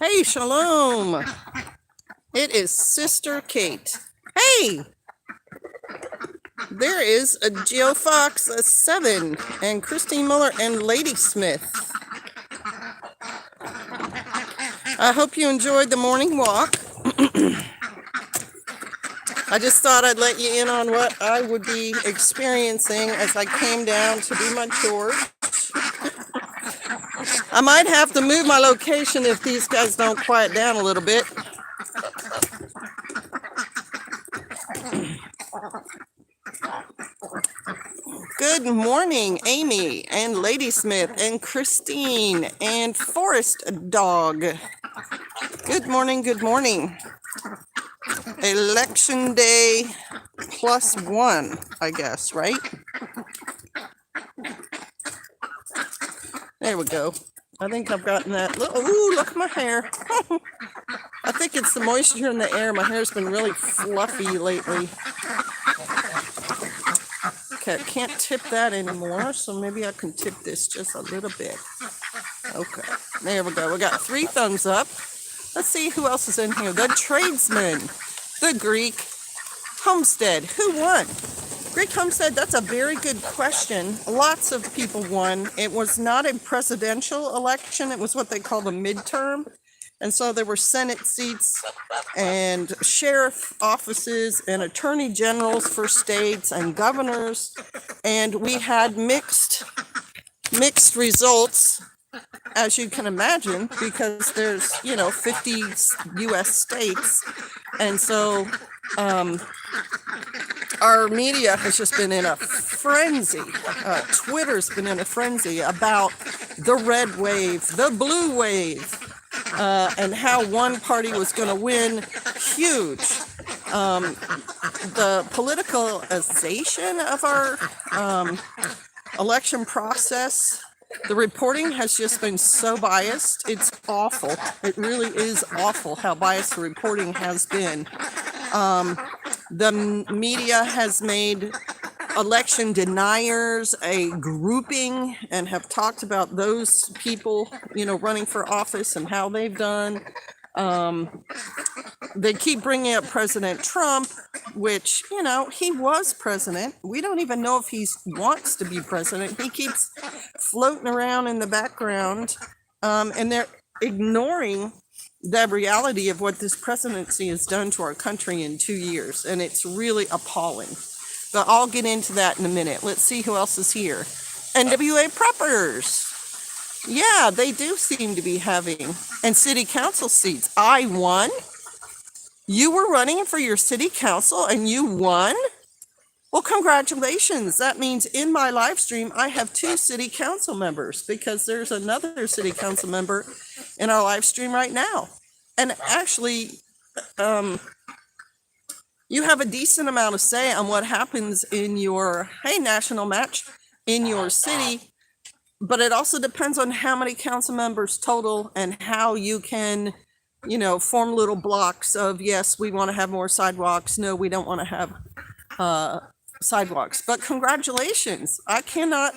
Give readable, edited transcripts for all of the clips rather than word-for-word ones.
Hey, Shalom. It is Sister Kate. Hey, there is a Jill Fox, a 7, and Christine Muller and Lady Smith. I hope you enjoyed the morning walk. I just thought I'd let you in on what I would be experiencing as I came down to do my chores. I might have to move my location if these guys don't quiet down a little bit. Good morning, Amy and Lady Smith and Christine and Forest Dog. Good morning, good morning. Election day +1, I guess, right? There we go. I think I've gotten that. Ooh, look at my hair. I think it's the moisture in the air. My hair's been really fluffy lately. Okay, I can't tip that anymore, so maybe I can tip this just a little bit. Okay, there we go. We got 3 thumbs up. Let's see who else is in here. The tradesman, the Greek homestead. Who won? Greek homestead, that's a very good question. Lots of people won. It was not a presidential election. It was what they call the midterm. And so there were Senate seats and sheriff offices and attorney generals for states and governors. And we had mixed results, as you can imagine, because there's, 50 U.S. states. And so our media has just been in a frenzy. Twitter's been in a frenzy about the red wave, the blue wave, and how one party was going to win. Huge. The politicalization of our election process, the reporting has just been so biased. It's awful. It really is awful how biased the reporting has been. The media has made election deniers a grouping and have talked about those people, running for office and how they've done. They keep bringing up President Trump, which, he was president. We don't even know if he wants to be president. He keeps floating around in the background, and they're ignoring the reality of what this presidency has done to our country in 2 years, and it's really appalling. But I'll get into that in a minute. Let's see who else is here. NWA preppers. Yeah, they do seem to be having. And city council seats. I won. You were running for your city council and you won? Well, congratulations. That means in my live stream, I have 2 city council members because there's another city council member in our live stream right now. And actually, you have a decent amount of say on what happens in your, national match in your city. But it also depends on how many council members total and how you can, form little blocks of, yes, we want to have more sidewalks. No, we don't want to have sidewalks. But congratulations. I cannot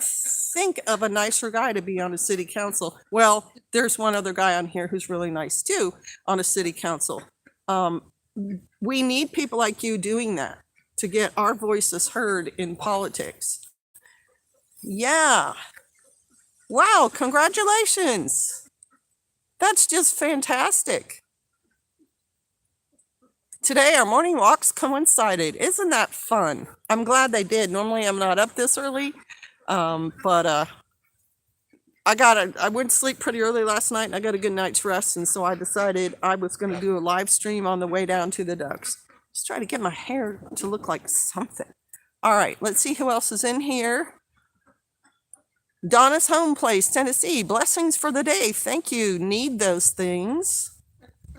think of a nicer guy to be on a city council. Well, there's one other guy on here who's really nice too on a city council. We need people like you doing that to get our voices heard in politics. Yeah. Wow, congratulations. That's just fantastic. Today, our morning walks coincided. Isn't that fun? I'm glad they did. Normally, I'm not up this early, but I went to sleep pretty early last night, and I got a good night's rest, and so I decided I was going to do a live stream on the way down to the ducks. Just try to get my hair to look like something. All right, let's see who else is in here. Donna's Home Place, Tennessee. Blessings for the day. Thank you. Need those things.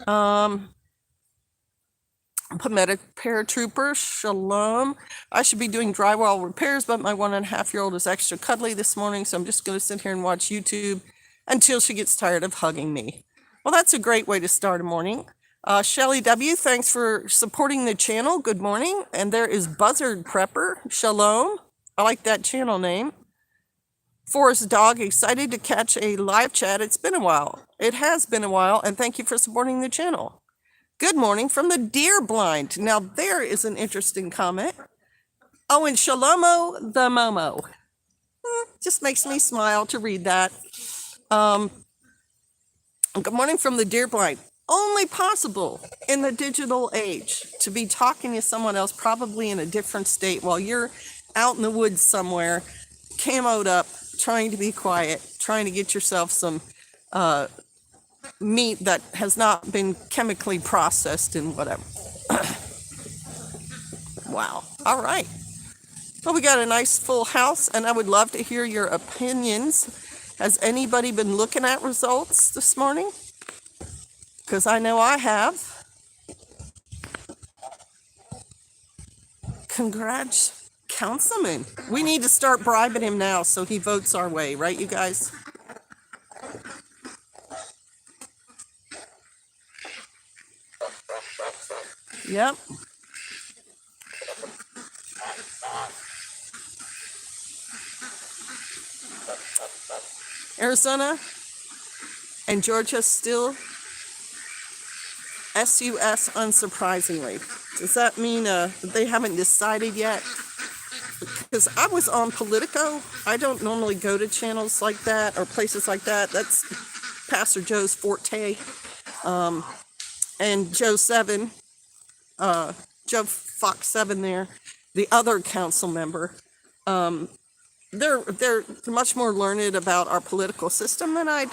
Palmetto Paratrooper, Shalom. I should be doing drywall repairs, but my 1.5-year-old is extra cuddly this morning, so I'm just going to sit here and watch YouTube until she gets tired of hugging me. Well, that's a great way to start a morning. Shelly W., thanks for supporting the channel. Good morning. And there is Buzzard Prepper, Shalom. I like that channel name. Forest Dog, excited to catch a live chat. It's been a while. It has been a while, and thank you for supporting the channel. Good morning from the deer blind. Now, there is an interesting comment. Oh, and Shalomo the Momo. Just makes me smile to read that. Good morning from the deer blind. Only possible in the digital age to be talking to someone else, probably in a different state, while you're out in the woods somewhere, camoed up, trying to be quiet, trying to get yourself some meat that has not been chemically processed and whatever. Wow. All right. Well, we got a nice full house, and I would love to hear your opinions. Has anybody been looking at results this morning? Because I know I have. Congrats, Councilman. We need to start bribing him now so he votes our way, right, you guys? Yep. Arizona and Georgia still SUS, unsurprisingly. Does that mean that they haven't decided yet? Because I was on Politico. I don't normally go to channels like that or places like that. That's Pastor Joe's forte. And Joe 7, Joe Fox 7 there, the other council member, they're much more learned about our political system than I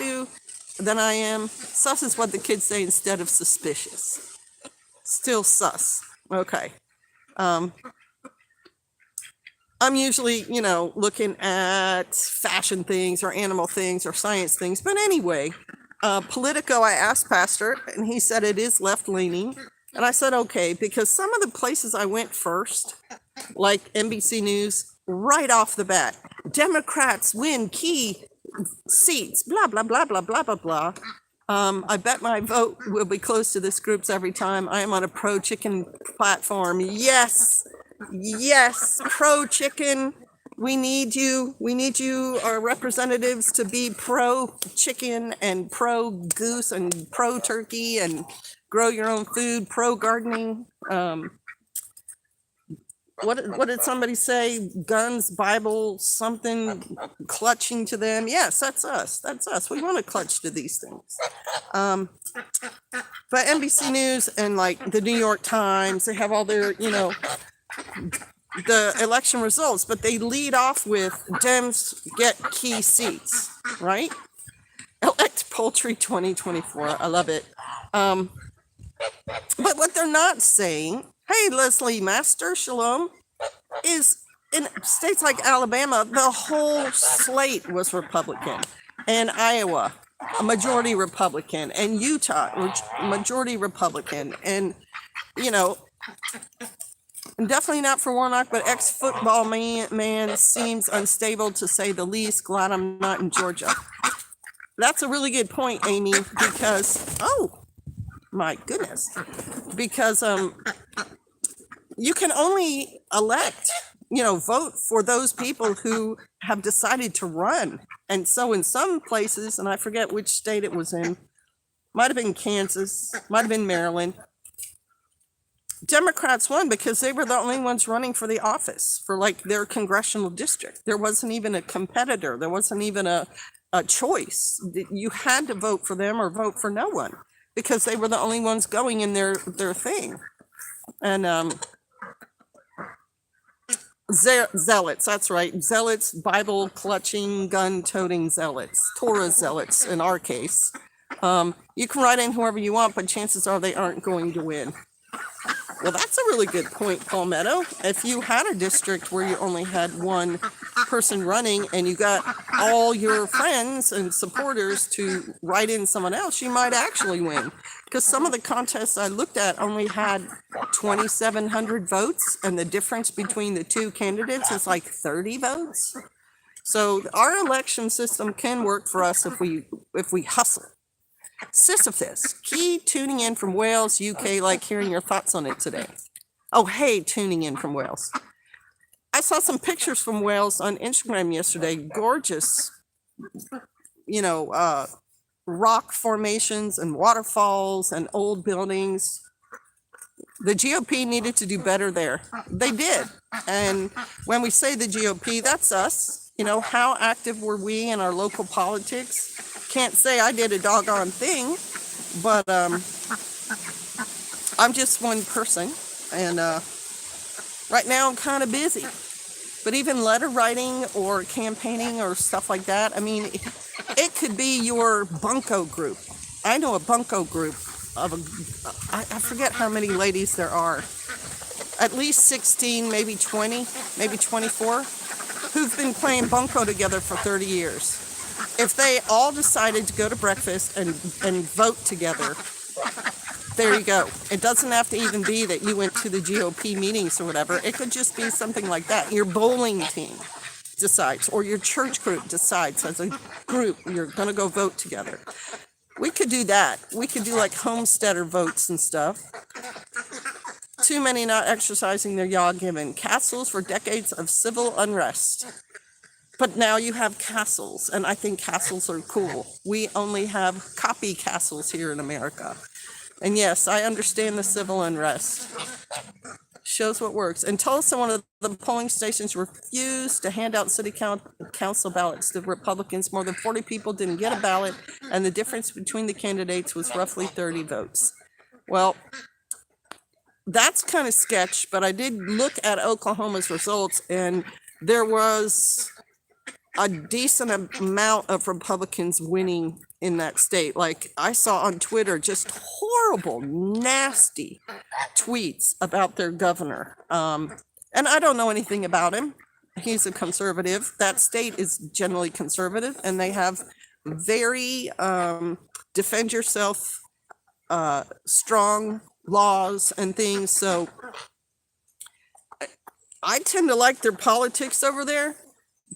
am. Sus is what the kids say instead of suspicious. Still sus. Okay. I'm usually, looking at fashion things or animal things or science things. But anyway, Politico, I asked Pastor, and he said it is left-leaning. And I said, okay, because some of the places I went first, like NBC News, right off the bat, Democrats win key seats, blah, blah, blah, blah, blah, blah, blah. I bet my vote will be close to this group's every time. I am on a pro-chicken platform. Yes, pro-chicken. We need you, our representatives, to be pro-chicken and pro-goose and pro-turkey and grow your own food, pro-gardening. What did somebody say? Guns, Bible, something clutching to them. Yes, that's us. We want to clutch to these things. But NBC News and like the New York Times, they have all their, the election results, but they lead off with Dems get key seats, right? Elect Poultry 2024. I love it. But what they're not saying, hey, Leslie Master, shalom, is in states like Alabama, the whole slate was Republican. And Iowa, a majority Republican. And Utah, majority Republican. And, definitely not for Warnock, but ex-football man seems unstable to say the least. Glad I'm not in Georgia. That's a really good point, Amy, because, oh, my goodness. Because, you can only elect, vote for those people who have decided to run. And so in some places, and I forget which state it was in, might have been Kansas, might have been Maryland, Democrats won because they were the only ones running for the office for like their congressional district. There wasn't even a competitor. There wasn't even a choice. You had to vote for them or vote for no one because they were the only ones going in their thing. And zealots, that's right. Zealots, Bible clutching, gun toting zealots, Torah zealots in our case. You can write in whoever you want, but chances are they aren't going to win. Well, that's a really good point, Palmetto. If you had a district where you only had one person running and you got all your friends and supporters to write in someone else, you might actually win. Because some of the contests I looked at only had 2,700 votes, and the difference between the two candidates is like 30 votes. So our election system can work for us if we hustle. Sisyphus, key tuning in from Wales, UK, like hearing your thoughts on it today. Oh, hey, tuning in from Wales. I saw some pictures from Wales on Instagram yesterday. Gorgeous, you know, rock formations and waterfalls and old buildings. The GOP needed to do better there. They did. And when we say the GOP, that's us. You know, how active were we in our local politics? Can't say I did a doggone thing, but I'm just one person. And right now I'm kind of busy. But even letter writing or campaigning or stuff like that, I mean, it could be your bunco group. I know a bunco group of I forget how many ladies there are. At least 16, maybe 20, maybe 24, who've been playing bunco together for 30 years. If they all decided to go to breakfast and vote together, there you go. It doesn't have to even be that you went to the GOP meetings or whatever. It could just be something like that. Your bowling team decides, or your church group decides as a group, you're going to go vote together. We could do that. We could do like homesteader votes and stuff. Too many not exercising their yaw given. Castles for decades of civil unrest. But now you have castles, and I think castles are cool. We only have copy castles here in America. And yes, I understand the civil unrest. Shows what works. In Tulsa, one of the polling stations refused to hand out city council ballots to Republicans. More than 40 people didn't get a ballot, and the difference between the candidates was roughly 30 votes. Well, that's kind of sketch, but I did look at Oklahoma's results, and there was a decent amount of Republicans winning in that state. Like I saw on Twitter just horrible, nasty tweets about their governor. And I don't know anything about him. He's a conservative. That state is generally conservative, and they have very defend yourself strong laws and things. So I tend to like their politics over there,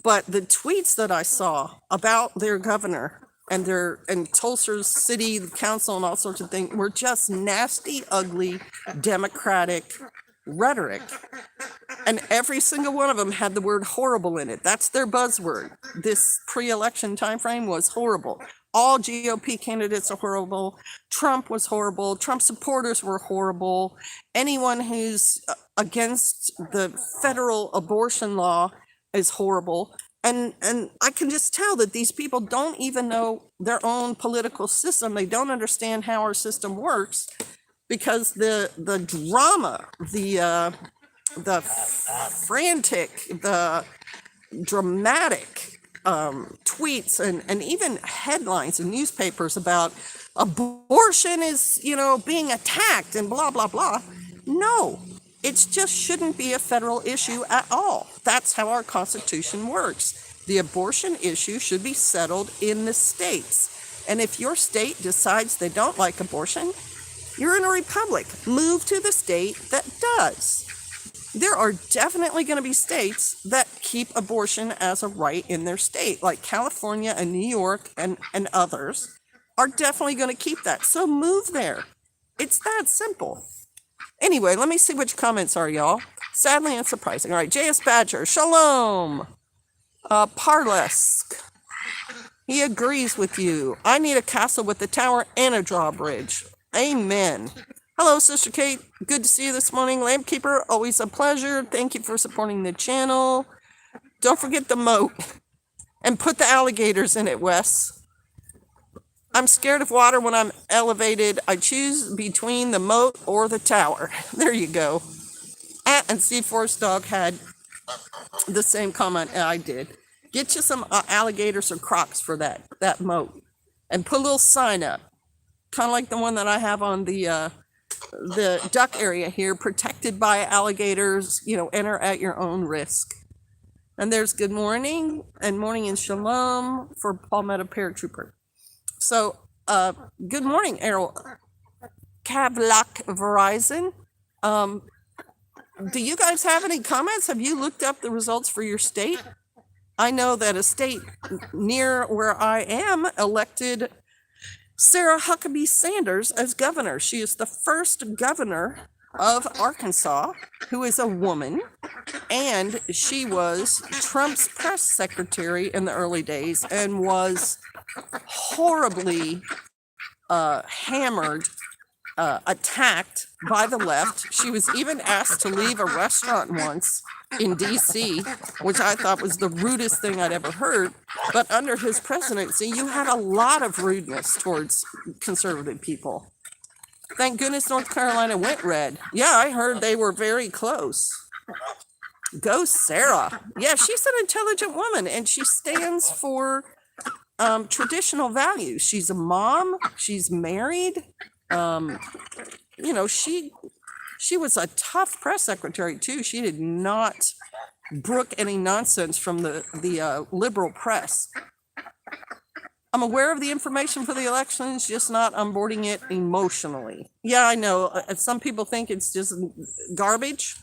but the tweets that I saw about their governor and Tulsa's city council and all sorts of things were just nasty, ugly, Democratic rhetoric. And every single one of them had the word horrible in it. That's their buzzword. This pre-election timeframe was horrible. All GOP candidates are horrible. Trump was horrible. Trump supporters were horrible. Anyone who's against the federal abortion law is horrible. And I can just tell that these people don't even know their own political system. They don't understand how our system works, because the drama, the frantic, the dramatic tweets and even headlines in newspapers about abortion is, being attacked and blah, blah, blah. No, it just shouldn't be a federal issue at all. That's how our Constitution works. The abortion issue should be settled in the states. And if your state decides they don't like abortion, you're in a republic. Move to the state that does. There are definitely going to be states that keep abortion as a right in their state, like California and New York and others are definitely going to keep that. So move there. It's that simple. Anyway, let me see which comments are, y'all. Sadly and surprising. All right, J.S. Badger, shalom. Parlesk, he agrees with you. I need a castle with a tower and a drawbridge. Amen. Hello, Sister Kate. Good to see you this morning. Lampkeeper, always a pleasure. Thank you for supporting the channel. Don't forget the moat. And put the alligators in it, Wes. I'm scared of water when I'm elevated. I choose between the moat or the tower. There you go. And Steve Forrest Dog had the same comment I did. Get you some alligators or crocs for that moat. And put a little sign up. Kind of like the one that I have on the duck area here. Protected by alligators. Enter at your own risk. And there's good morning. And morning and shalom for Palmetto Paratrooper. So, good morning, Errol. Cavlock Verizon. Do you guys have any comments? Have you looked up the results for your state? I know that a state near where I am elected Sarah Huckabee Sanders as governor. She is the first governor of Arkansas, who is a woman, and she was Trump's press secretary in the early days and was horribly hammered, attacked by the left. She was even asked to leave a restaurant once in DC, which I thought was the rudest thing I'd ever heard. But under his presidency, you had a lot of rudeness towards conservative people. Thank goodness North Carolina went red. Yeah, I heard they were very close. Go Sarah. Yeah, she's an intelligent woman, and she stands for traditional values. She's a mom. She's married. She was a tough press secretary too. She did not brook any nonsense from the liberal press. I'm aware of the information for the elections, just not onboarding it emotionally. Yeah, I know. Some people think it's just garbage.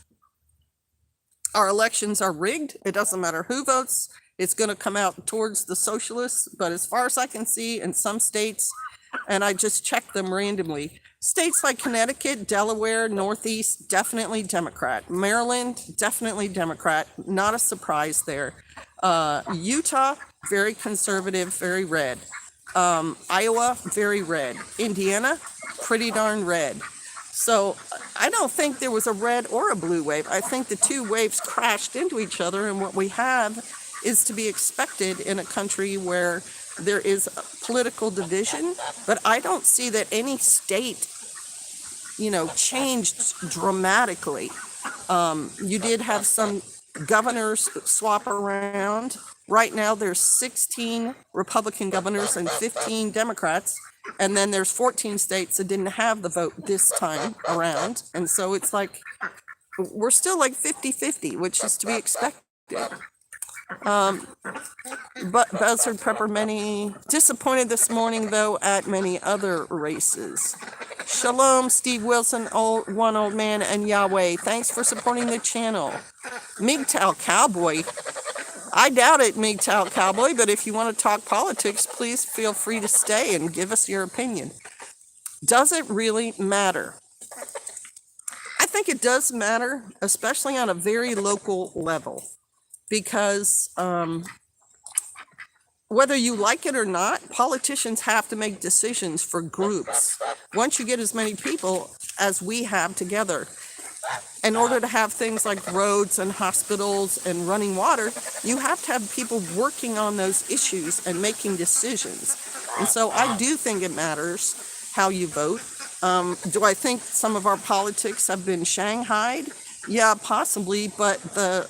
Our elections are rigged. It doesn't matter who votes. It's going to come out towards the socialists. But as far as I can see, in some states, and I just checked them randomly, states like Connecticut, Delaware, Northeast, definitely Democrat. Maryland, definitely Democrat. Not a surprise there. Utah, very conservative, very red. Iowa, very red. Indiana, pretty darn red. So I don't think there was a red or a blue wave. I think the two waves crashed into each other, and what we have is to be expected in a country where there is political division. But I don't see that any state, changed dramatically. You did have some governors swap around. Right now, there's 16 Republican governors and 15 Democrats. And then there's 14 states that didn't have the vote this time around. And so it's like, we're still like 50-50, which is to be expected. But Buzzard Prepper many disappointed this morning, though, at many other races. Shalom, Steve Wilson, old man, and Yahweh. Thanks for supporting the channel. MGTOW Cowboy. I doubt it, MGTOW Cowboy, but if you want to talk politics, please feel free to stay and give us your opinion. Does it really matter? I think it does matter, especially on a very local level, because whether you like it or not, politicians have to make decisions for groups. Once you get as many people as we have together, in order to have things like roads and hospitals and running water, you have to have people working on those issues and making decisions. And so I do think it matters how you vote. Do I think some of our politics have been shanghaied? Yeah, possibly, but the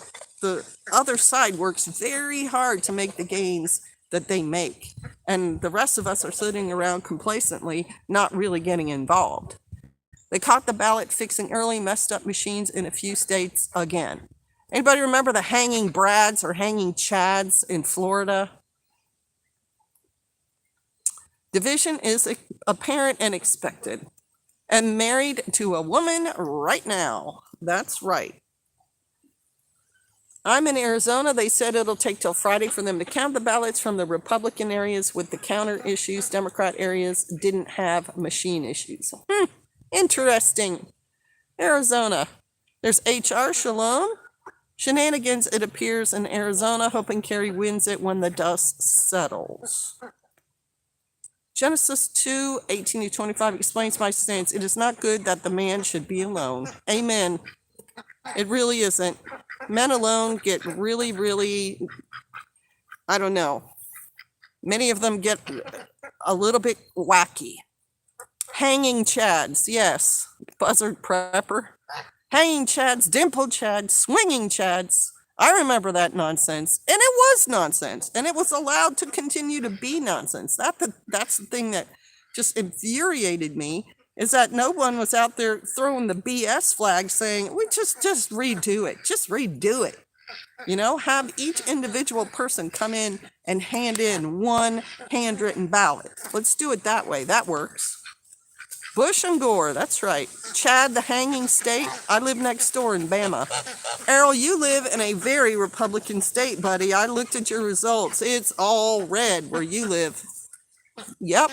other side works very hard to make the gains that they make. And the rest of us are sitting around complacently, not really getting involved. They caught the ballot fixing early messed up machines in a few states again. Anybody remember the hanging Brads or hanging Chads in Florida? Division is apparent and expected. And married to a woman right now. That's right. I'm in Arizona. They said it'll take till Friday for them to count the ballots from the Republican areas with the counter issues. Democrat areas didn't have machine issues. Interesting. Arizona. There's HR Shalom. Shenanigans, it appears, in Arizona, hoping Kerry wins it when the dust settles. Genesis 2:18-25 explains my stance. It is not good that the man should be alone. Amen. It really isn't. Men alone get really, really, I don't know. Many of them get a little bit wacky. Hanging Chads, yes. Buzzard Prepper. Hanging Chads, dimpled Chads, swinging Chads. I remember that nonsense. And it was nonsense. And it was allowed to continue to be nonsense. That's the thing that just infuriated me, is that no one was out there throwing the BS flag saying, we just redo it. Just redo it. Have each individual person come in and hand in one handwritten ballot. Let's do it that way. That works. Bush and Gore, that's right. Chad, the hanging state. I live next door in Bama. Errol, you live in a very Republican state, buddy. I looked at your results. It's all red where you live. Yep.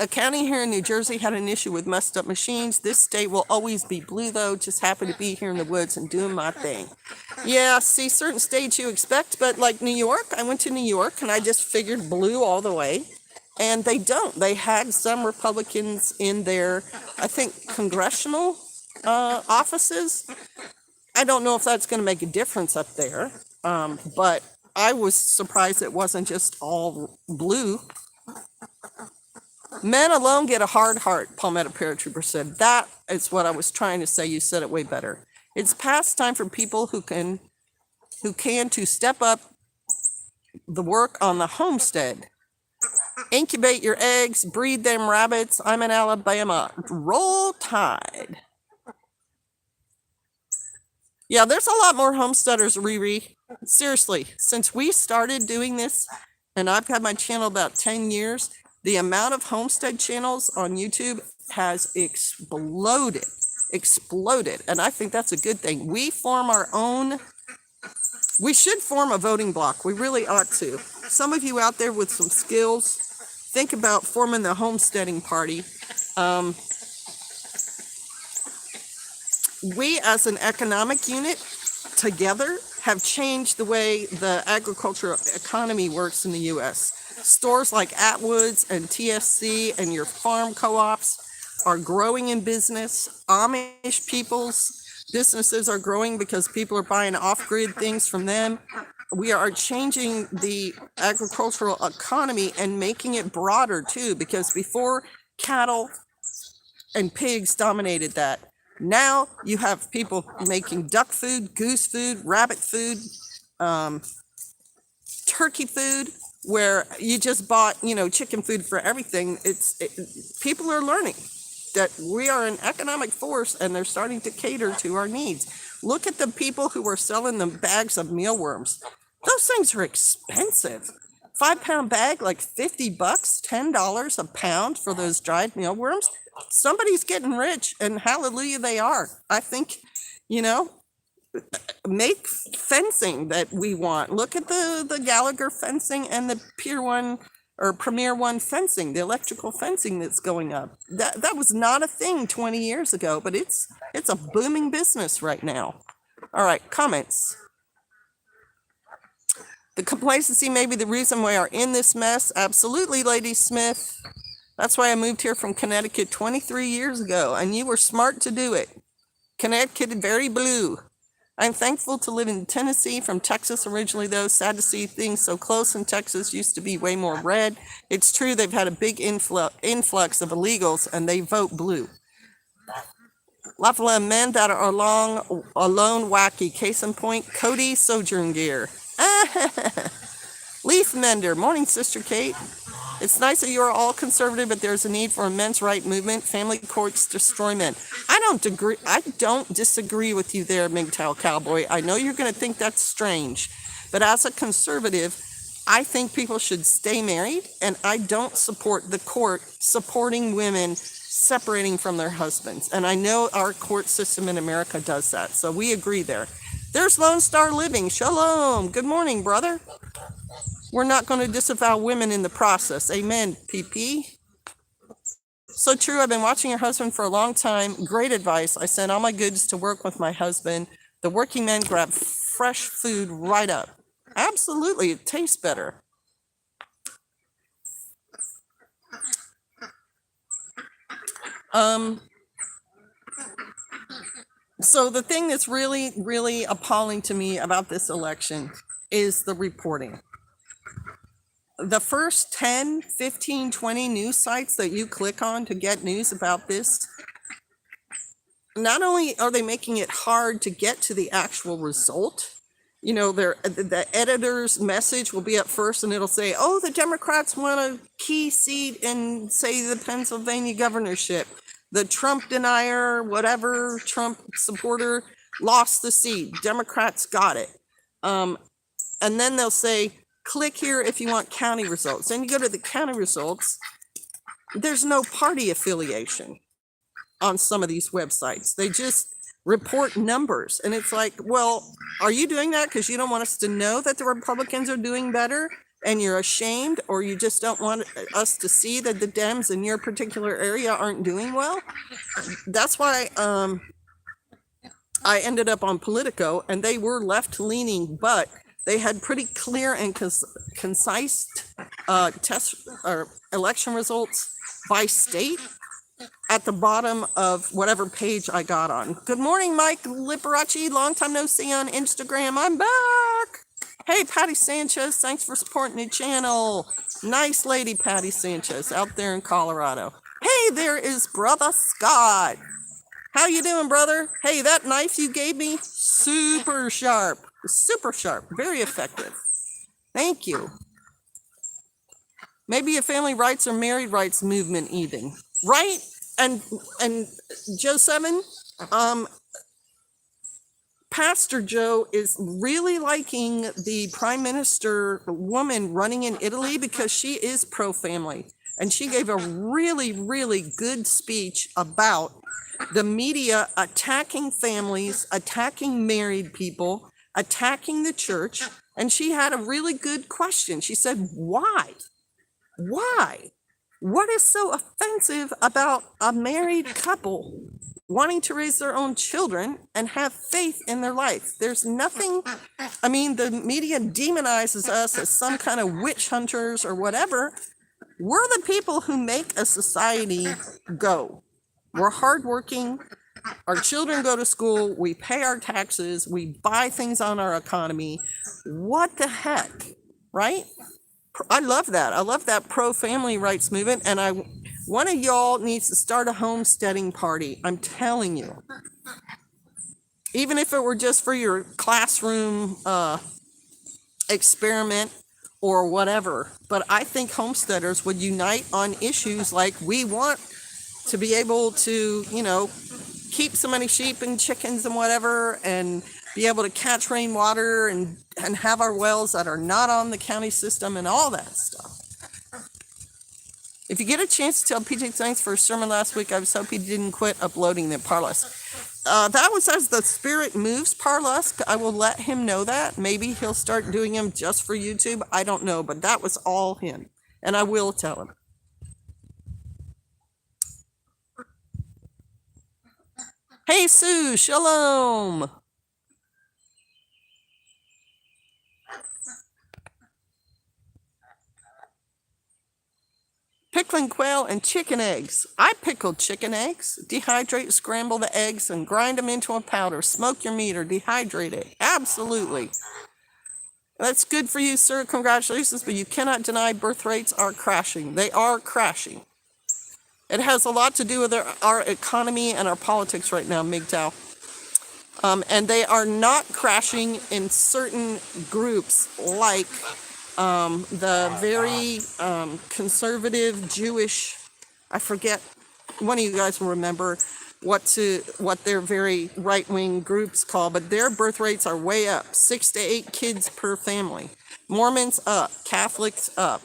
A county here in New Jersey had an issue with messed up machines. This state will always be blue, though. Just happy to be here in the woods and doing my thing. Yeah, see, certain states you expect, but like New York, I went to New York and I just figured blue all the way. And they don't. They had some Republicans in their, I think, congressional offices. I don't know if that's going to make a difference up there, but I was surprised it wasn't just all blue. Men alone get a hard heart, Palmetto Paratrooper said. That is what I was trying to say. You said it way better. It's past time for people who can to step up the work on the homestead. Incubate your eggs, breed them rabbits. I'm in Alabama. Roll Tide. Yeah, there's a lot more homesteaders, Riri. Seriously, since we started doing this, and I've had my channel about 10 years, the amount of homestead channels on YouTube has exploded. And I think that's a good thing. We form our own. We should form a voting block. We really ought to. Some of you out there with some skills, think about forming the homesteading party. We as an economic unit together have changed the way the agricultural economy works in the U.S. Stores like Atwoods and TSC and your farm co-ops are growing in business. Amish people's businesses are growing because people are buying off-grid things from them. We are changing the agricultural economy and making it broader too, because before cattle and pigs dominated that. Now you have people making duck food, goose food, rabbit food, turkey food, where you just bought, chicken food for everything. People are learning that we are an economic force and they're starting to cater to our needs. Look at the people who are selling the bags of mealworms. Those things are expensive. 5-pound bag, like $50, $10 a pound for those dried mealworms. Somebody's getting rich, and hallelujah they are. I think, make fencing that we want. Look at the Gallagher fencing and the Premier One fencing, the electrical fencing that's going up. That was not a thing 20 years ago, but it's a booming business right now. All right, comments. The complacency may be the reason we are in this mess. Absolutely, Lady Smith. That's why I moved here from Connecticut 23 years ago, and you were smart to do it. Connecticut, very blue. I'm thankful to live in Tennessee, from Texas originally, though. Sad to see things so close in Texas. Used to be way more red. It's true they've had a big influx of illegals, and they vote blue. Lafayette men that are alone wacky. Case in point, Cody Sojourn Gear. Leaf Mender. Morning, Sister Kate. It's nice that you are all conservative, but there's a need for a men's right movement. Family courts destroy men. I don't disagree with you there, MGTOW Cowboy. I know you're going to think that's strange, but as a conservative, I think people should stay married, and I don't support the court supporting women separating from their husbands. And I know our court system in America does that, so we agree there. There's Lone Star Living. Shalom. Good morning, brother. We're not going to disavow women in the process. Amen, PP. So true. I've been watching your husband for a long time. Great advice. I sent all my goods to work with my husband. The working men grab fresh food right up. Absolutely. It tastes better. So the thing that's really, really appalling to me about this election is the reporting. The first 10, 15, 20 news sites that you click on to get news about this, not only are they making it hard to get to the actual result, the editor's message will be up first and it'll say, oh, the Democrats won a key seat in, say, the Pennsylvania governorship. The Trump denier, whatever, Trump supporter lost the seat. Democrats got it. And then they'll say, click here if you want county results. And you go to the county results, there's no party affiliation on some of these websites. They just report numbers. And it's like, well, are you doing that because you don't want us to know that the Republicans are doing better? and you're ashamed, or you just don't want us to see that the Dems in your particular area aren't doing well. That's why I ended up on Politico, and they were left-leaning, but they had pretty clear and concise test or election results by state at the bottom of whatever page I got on. Good morning, Mike Liberace. Long time no see on Instagram. I'm back. Hey, Patty Sanchez, thanks for supporting the channel. Nice lady, Patty Sanchez, out there in Colorado. Hey, there is Brother Scott. How you doing, brother? Hey, that knife you gave me, super sharp, very effective. Thank you. Maybe a family rights or married rights movement even, right? And Joe 7, Pastor Joe is really liking the prime minister woman running in Italy because she is pro-family. And she gave a really, really good speech about the media attacking families, attacking married people, attacking the church. And she had a really good question. She said, why? Why? What is so offensive about a married couple wanting to raise their own children and have faith in their life? There's nothing, I mean, the media demonizes us as some kind of witch hunters or whatever. We're the people who make a society go. We're hardworking. Our children go to school. We pay our taxes. We buy things on our economy. What the heck, right? I love that. I love that pro-family rights movement. And one of y'all needs to start a homesteading party. I'm telling you. Even if it were just for your classroom experiment or whatever. But I think homesteaders would unite on issues like we want to be able to, keep so many sheep and chickens and whatever, and be able to catch rainwater and have our wells that are not on the county system and all that stuff. If you get a chance to tell PJ thanks for his sermon last week, I was hoping he didn't quit uploading the Parlus. That was as the Spirit moves Parlus. I will let him know that. Maybe he'll start doing them just for YouTube. I don't know, but that was all him. And I will tell him. Hey, Sue, shalom. Pickling quail and chicken eggs. I pickled chicken eggs, dehydrate, scramble the eggs, and grind them into a powder. Smoke your meat or dehydrate it. Absolutely. That's good for you, sir. Congratulations, but you cannot deny birth rates are crashing. They are crashing. It has a lot to do with our economy and our politics right now, MGTOW. And they are not crashing in certain groups like the very conservative Jewish, I forget, one of you guys will remember what their very right-wing groups call, but their birth rates are way up, 6 to 8 kids per family. Mormons up, Catholics up.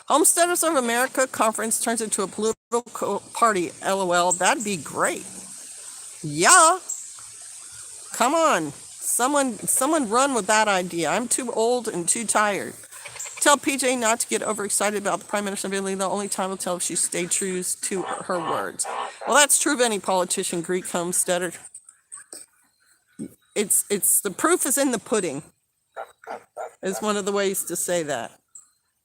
Homesteaders of America conference turns into a political party. LOL. That'd be great. Yeah. Come on. Someone run with that idea. I'm too old and too tired. Tell PJ not to get overexcited about the Prime Minister of Italy. The only time will tell if she stayed true to her words. Well, that's true of any politician, Greek homesteader. It's the proof is in the pudding, is one of the ways to say that.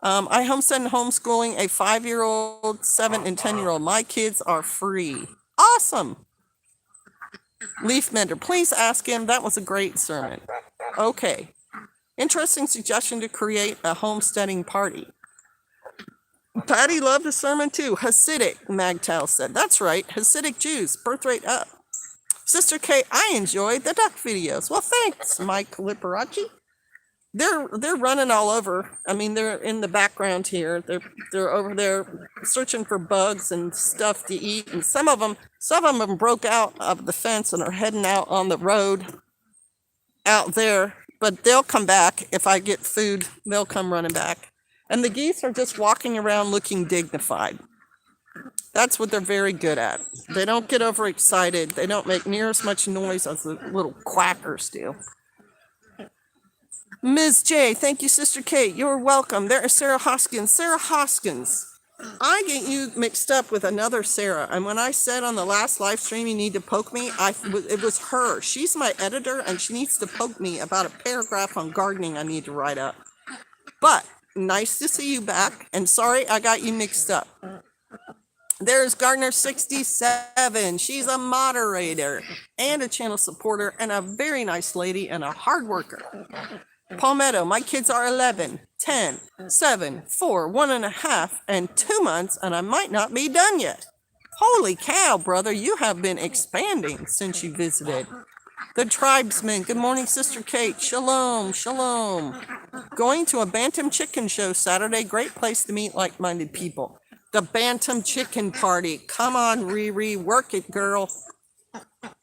I homestead and homeschooling a 5-year-old, 7 and 10-year-old. My kids are free. Awesome. Leaf Mender, please ask him. That was a great sermon. Okay. Interesting suggestion to create a homesteading party. Patty loved the sermon too. Hasidic, Magtal said. That's right. Hasidic Jews. Birth rate up. Sister Kay, I enjoyed the duck videos. Well, thanks, Mike Liberace. They're running all over. I mean, they're in the background here. They're over there searching for bugs and stuff to eat. And some of them broke out of the fence and are heading out on the road out there. But they'll come back if I get food. They'll come running back. And the geese are just walking around looking dignified. That's what they're very good at. They don't get overexcited. They don't make near as much noise as the little quackers do. Ms. J, thank you, Sister Kate. You're welcome. There is Sarah Hoskins. Sarah Hoskins. I get you mixed up with another Sarah. And when I said on the last live stream you need to poke me, it was her. She's my editor and she needs to poke me about a paragraph on gardening I need to write up. But nice to see you back. And sorry I got you mixed up. There's Gardner67. She's a moderator and a channel supporter and a very nice lady and a hard worker. Palmetto, my kids are 11, 10, 7, 4, 1.5, and 2 months, and I might not be done yet. Holy cow, brother, you have been expanding since you visited. The Tribesmen, good morning, Sister Kate. Shalom, shalom. Going to a Bantam Chicken show Saturday, great place to meet like-minded people. The Bantam Chicken Party, come on, Riri, work it, girl.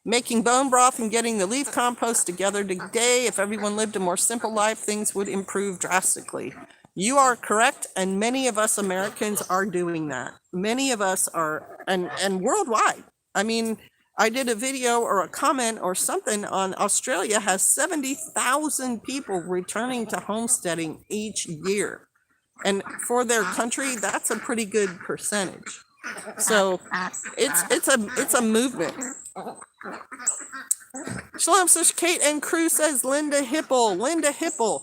Making bone broth and getting the leaf compost together today. If everyone lived a more simple life, things would improve drastically. You are correct, and many of us Americans are doing that. Many of us are, and worldwide. I mean, I did a video or a comment or something on Australia has 70,000 people returning to homesteading each year. And for their country, that's a pretty good percentage. So it's a movement. Shalom, Sister Kate and crew, says Linda Hipple. Linda Hipple,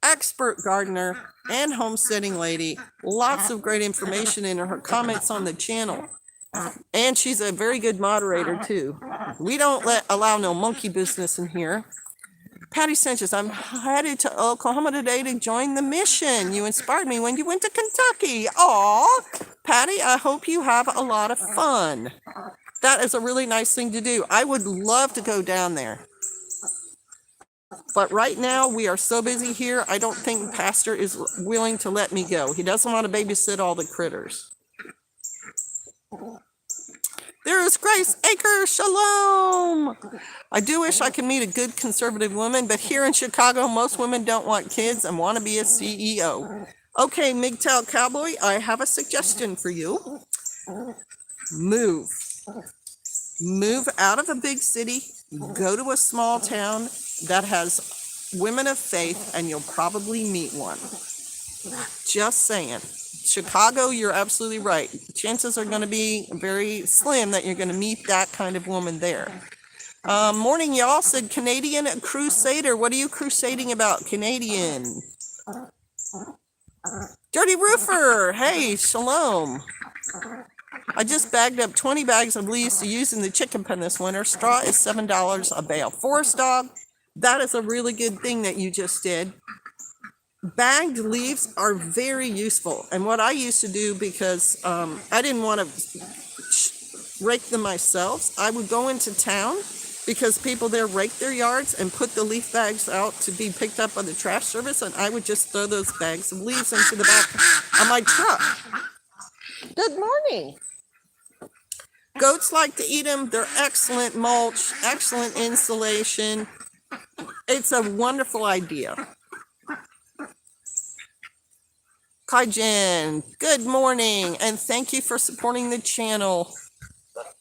expert gardener and homesteading lady. Lots of great information in her comments on the channel. And she's a very good moderator too. We don't allow no monkey business in here. Patty Sanchez, I'm headed to Oklahoma today to join the mission. You inspired me when you went to Kentucky. Aw, Patty, I hope you have a lot of fun. That is a really nice thing to do. I would love to go down there. But right now, we are so busy here, I don't think Pastor is willing to let me go. He doesn't want to babysit all the critters. There is Grace Aker. Shalom. I do wish I could meet a good conservative woman, but here in Chicago, most women don't want kids and want to be a CEO. Okay, MGTOW Cowboy, I have a suggestion for you. Move. Move out of a big city, go to a small town that has women of faith, and you'll probably meet one. Just saying. Chicago, you're absolutely right. Chances are going to be very slim that you're going to meet that kind of woman there. Morning, y'all, said Canadian Crusader. What are you crusading about, Canadian? Dirty Roofer. Hey, shalom. I just bagged up 20 bags of leaves to use in the chicken pen this winter. Straw is $7 a bale. Forest Dog, that is a really good thing that you just did. Bagged leaves are very useful. And what I used to do, because I didn't want to rake them myself, I would go into town because people there rake their yards and put the leaf bags out to be picked up by the trash service, and I would just throw those bags of leaves into the back of my truck. Good morning. Goats like to eat them. They're excellent mulch, excellent insulation. It's a wonderful idea. Kaijin, good morning, and thank you for supporting the channel.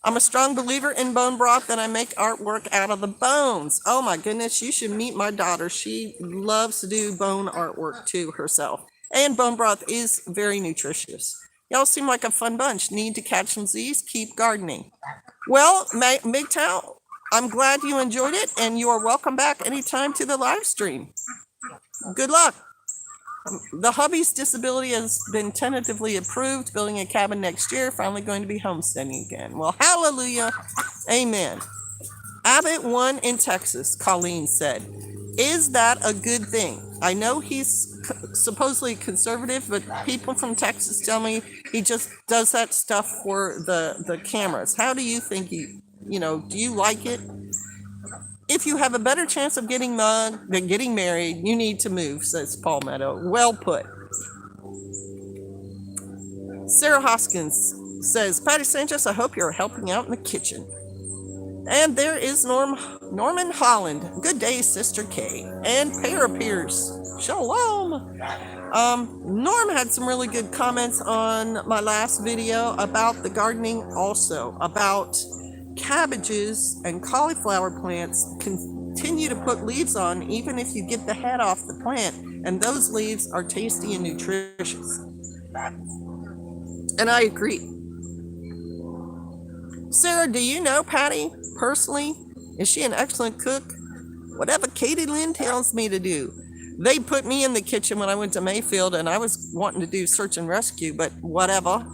I'm a strong believer in bone broth, and I make artwork out of the bones. Oh my goodness, you should meet my daughter. She loves to do bone artwork too herself. And bone broth is very nutritious. Y'all seem like a fun bunch. Need to catch some Z's? Keep gardening. Well, MGTOW, I'm glad you enjoyed it, and you are welcome back anytime to the live stream. Good luck. The hubby's disability has been tentatively approved, building a cabin next year, finally going to be homesteading again. Well, hallelujah. Amen. Abbott won in Texas, Colleen said. Is that a good thing? I know he's supposedly conservative, but people from Texas tell me he just does that stuff for the cameras. How do you think do you like it? If you have a better chance of getting mugged than getting married, you need to move, says Paul Meadow. Well put. Sarah Hoskins says, Patty Sanchez, I hope you're helping out in the kitchen. And there is Norman Holland. Good day, Sister Kay. And Pear appears. Shalom. Norm had some really good comments on my last video about the gardening also, about cabbages and cauliflower plants continue to put leaves on, even if you get the head off the plant. And those leaves are tasty and nutritious. And I agree. Sarah, do you know Patty personally? Is she an excellent cook? Whatever Katie Lynn tells me to do. They put me in the kitchen when I went to Mayfield, and I was wanting to do search and rescue, but whatever.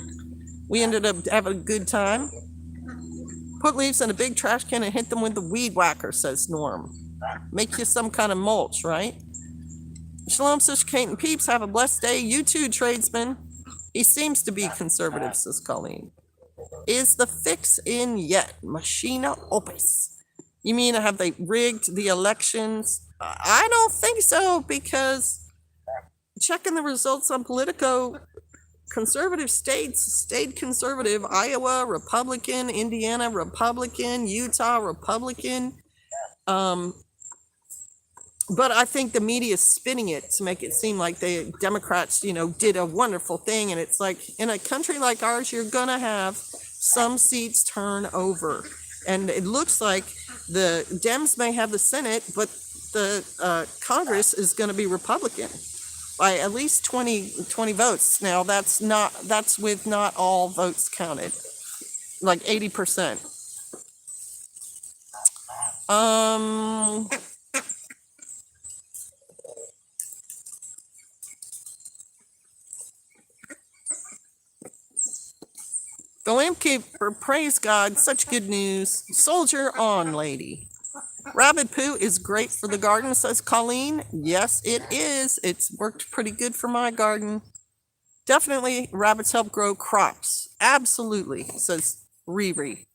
We ended up having a good time. Put leaves in a big trash can and hit them with the weed whacker, says Norm. Make you some kind of mulch, right? Shalom, Sister Kate and Peeps. Have a blessed day. You too, tradesman. He seems to be conservative, says Colleen. Is the fix in yet? Machina opus. You mean have they rigged the elections? I don't think so, because checking the results on Politico, conservative states stayed conservative. Iowa, Republican. Indiana, Republican. Utah, Republican. But I think the media is spinning it to make it seem like the Democrats, did a wonderful thing. And it's like, in a country like ours, you're going to have some seats turn over. And it looks like the Dems may have the Senate, but the Congress is going to be Republican by at least 20 votes. Now, that's with not all votes counted, like 80%. The Lambkeeper, praise God, such good news. Soldier on, lady. Rabbit poo is great for the garden, says Colleen. Yes, it is. It's worked pretty good for my garden. Definitely, rabbits help grow crops. Absolutely, says Riri.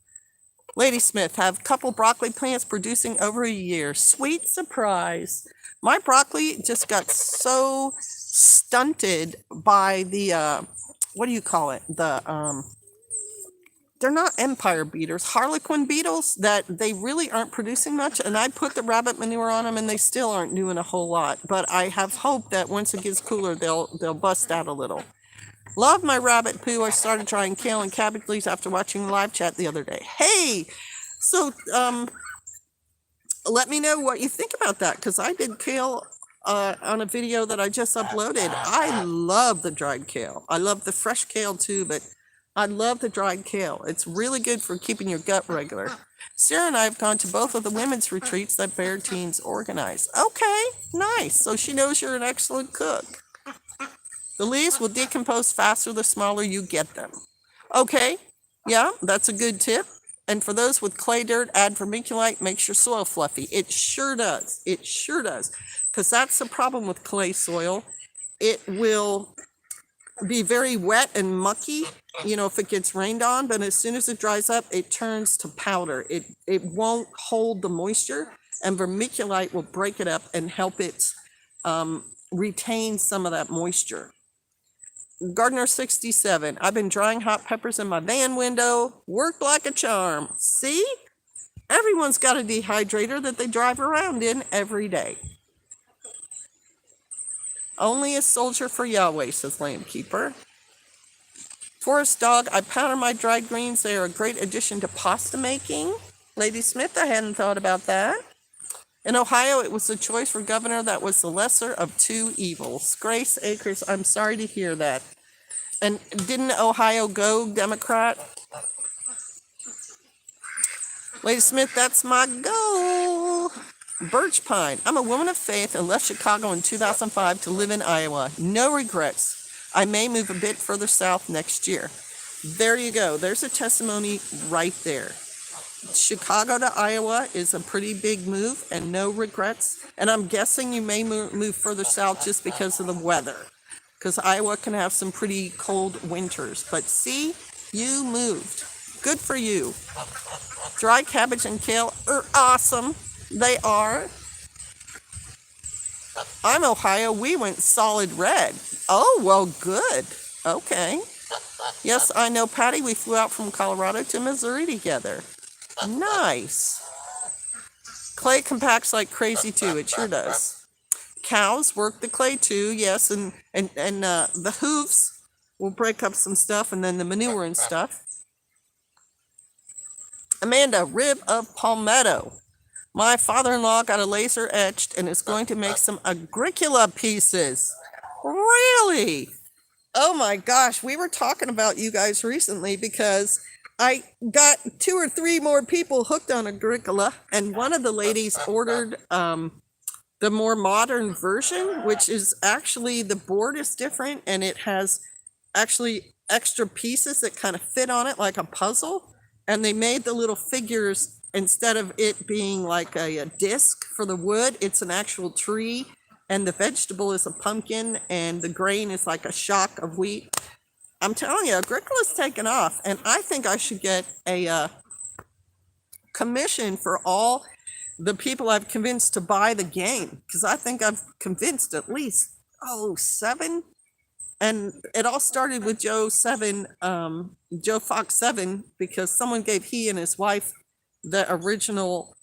Lady Smith, have a couple broccoli plants producing over a year. Sweet surprise. My broccoli just got so stunted by the, what do you call it? They're not empire beeters, harlequin beetles, that they really aren't producing much. And I put the rabbit manure on them and they still aren't doing a whole lot. But I have hope that once it gets cooler, they'll bust out a little. Love my rabbit poo. I started trying kale and cabbage leaves after watching the live chat the other day. Hey, so let me know what you think about that, because I did kale on a video that I just uploaded. I love the dried kale. I love the fresh kale too, but I love the dried kale. It's really good for keeping your gut regular. Sarah and I have gone to both of the women's retreats that Bear Teens organize. Okay, nice. So she knows you're an excellent cook. The leaves will decompose faster the smaller you get them. Okay, yeah, that's a good tip. And for those with clay dirt, add vermiculite, makes your soil fluffy. It sure does. It sure does. Because that's the problem with clay soil. It will be very wet and mucky, if it gets rained on, but as soon as it dries up, it turns to powder. It won't hold the moisture, and vermiculite will break it up and help it retain some of that moisture. Gardener 67, I've been drying hot peppers in my van window. Worked like a charm. See? Everyone's got a dehydrator that they drive around in every day. Only a soldier for Yahweh, says Lambkeeper. Forest Dog, I powder my dried greens. They are a great addition to pasta making. Lady Smith, I hadn't thought about that. In Ohio, it was the choice for governor that was the lesser of two evils. Grace Akers, I'm sorry to hear that. And didn't Ohio go Democrat? Lady Smith, that's my goal. Birch Pine, I'm a woman of faith and left Chicago in 2005 to live in Iowa. No regrets. I may move a bit further south next year. There you go. There's a testimony right there. Chicago to Iowa is a pretty big move and no regrets. And I'm guessing you may move further south just because of the weather, because Iowa can have some pretty cold winters. But see, you moved. Good for you. Dry cabbage and kale are awesome. They are. I'm Ohio. We went solid red. Oh, well, good. Okay. Yes, I know, Patty. We flew out from Colorado to Missouri together. Nice. Clay compacts like crazy too. It sure does. Cows work the clay too, yes, and the hooves will break up some stuff, and then the manure and stuff. Amanda, rib of palmetto. My father-in-law got a laser etched and is going to make some Agricola pieces. Really? Oh my gosh, we were talking about you guys recently because I got 2 or 3 more people hooked on Agricola, and one of the ladies ordered the more modern version, which is actually the board is different and it has actually extra pieces that kind of fit on it like a puzzle. And they made the little figures, instead of it being like a disc for the wood, it's an actual tree. And the vegetable is a pumpkin, and the grain is like a shock of wheat. I'm telling you, Agricola's taken off, and I think I should get a commission for all the people I've convinced to buy the game, because I think I've convinced at least 7. And it all started with Joe Fox 7, because someone gave he and his wife the original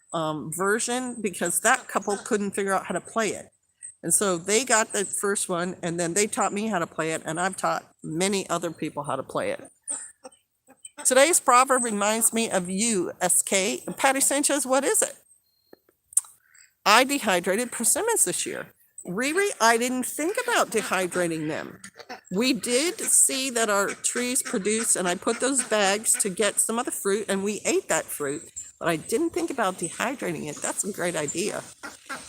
version, because that couple couldn't figure out how to play it. And so they got the first one, and then they taught me how to play it, and I've taught many other people how to play it. Today's proverb reminds me of you, SK. Patty Sanchez, what is it? I dehydrated persimmons this year. Riri, I didn't think about dehydrating them. We did see that our trees produce, and I put those bags to get some of the fruit, and we ate that fruit. But I didn't think about dehydrating it. That's a great idea.